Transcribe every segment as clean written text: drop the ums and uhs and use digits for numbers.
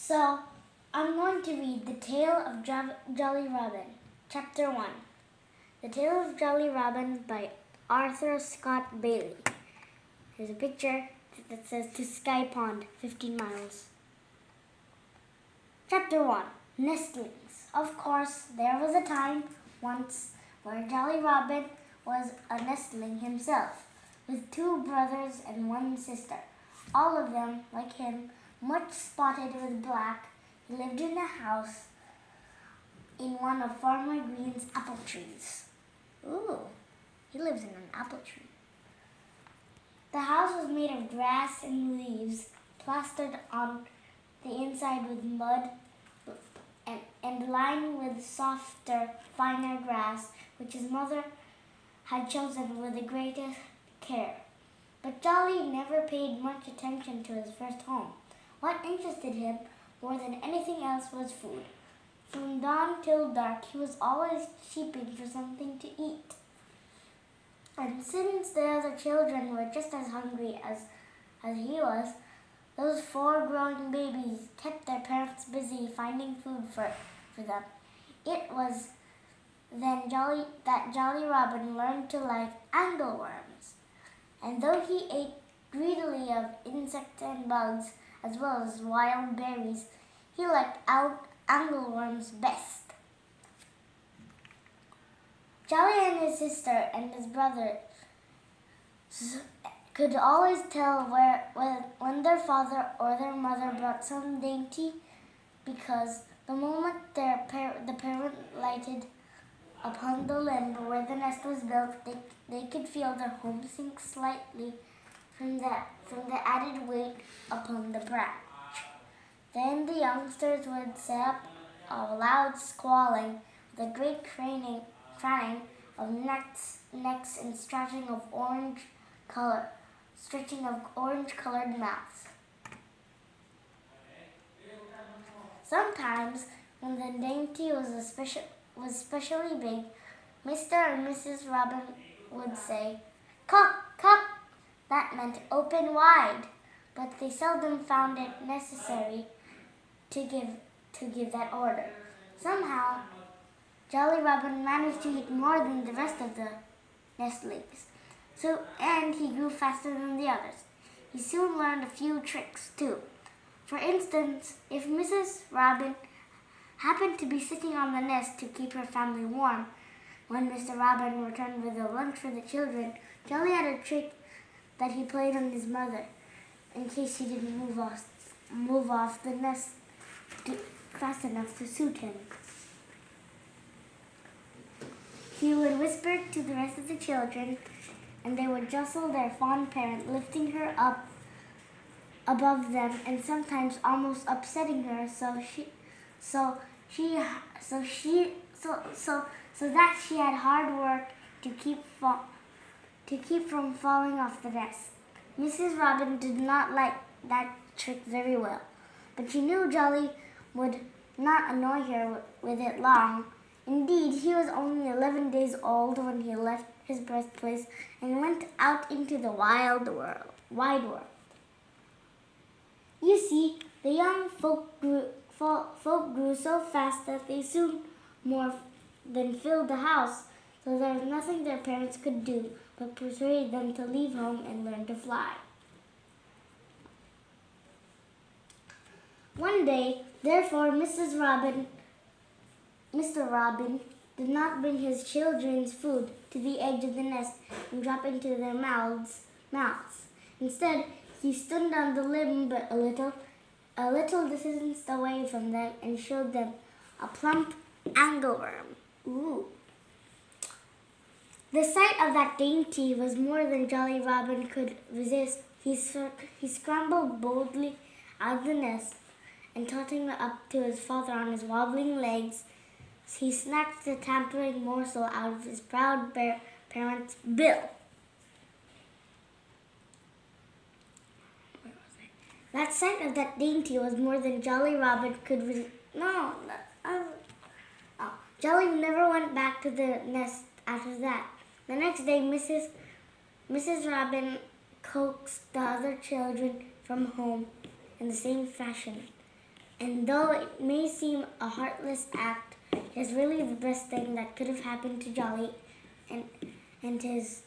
So, I'm going to read The Tale of Jolly Robin, Chapter 1. The Tale of Jolly Robin by Arthur Scott Bailey. Here's a picture that says to Sky Pond, 15 miles. Chapter 1. Nestlings. Of course, there was a time once where Jolly Robin was a nestling himself, with 2 brothers and 1 sister. All of them, like him, much spotted with black. He lived in a house in one of Farmer Green's apple trees. Ooh, he lives in an apple tree. The house was made of grass and leaves, plastered on the inside with mud and lined with softer, finer grass, which his mother had chosen with the greatest care. But Jolly never paid much attention to his first home. What interested him more than anything else was food. From dawn till dark, he was always sheeping for something to eat. And since the other children were just as hungry as he was, those 4 growing babies kept their parents busy finding food for them. It was then that Jolly Robin learned to like angleworms. And though he ate greedily of insects and bugs, as well as wild berries, he liked angleworms best. Jolly and his sister and his brother could always tell when their father or their mother brought some dainty, because the moment the parent lighted upon the limb where the nest was built, they could feel their home sink slightly from the added weight upon the branch. Then the youngsters would set up a loud squalling, with a great craning of necks and stretching of orange-colored mouths. Sometimes, when the dainty was especially big, Mr. and Mrs. Robin would say, "Cock, cock!" That meant open wide, but they seldom found it necessary to give that order. Somehow, Jolly Robin managed to eat more than the rest of the nestlings, and he grew faster than the others. He soon learned a few tricks, too. For instance, if Mrs. Robin happened to be sitting on the nest to keep her family warm, when Mr. Robin returned with a lunch for the children, Jolly had a trick that he played on his mother, in case she didn't move off the nest fast enough to suit him. He would whisper to the rest of the children, and they would jostle their fond parent, lifting her up above them and sometimes almost upsetting her so that she had hard work to keep from falling off the nest. Mrs. Robin did not like that trick very well, but she knew Jolly would not annoy her with it long. Indeed, he was only 11 days old when he left his birthplace and went out into the wide world. You see, the young folk grew so fast that they soon more than filled the house, so there was nothing their parents could do but persuade them to leave home and learn to fly. One day, therefore, Mr. Robin did not bring his children's food to the edge of the nest and drop into their mouths. Instead, he stood on the limb but a little distance away from them and showed them a plump angleworm. Ooh! The sight of that dainty was more than Jolly Robin could resist. He scrambled boldly out of the nest, and trotting up to his father on his wobbling legs, he snatched the tempting morsel out of his proud parent's bill. That sight of that dainty was more than Jolly Robin could resist. Jolly never went back to the nest after that. The next day, Mrs. Robin coaxed the other children from home in the same fashion. And though it may seem a heartless act, it is really the best thing that could have happened to Jolly and his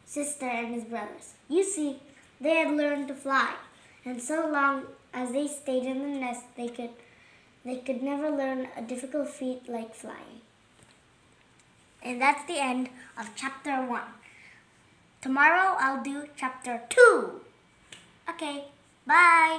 sister and his brothers. You see, they had learned to fly, and so long as they stayed in the nest, they could never learn a difficult feat like flying. And that's the end of chapter 1. Tomorrow I'll do chapter 2. Okay, bye.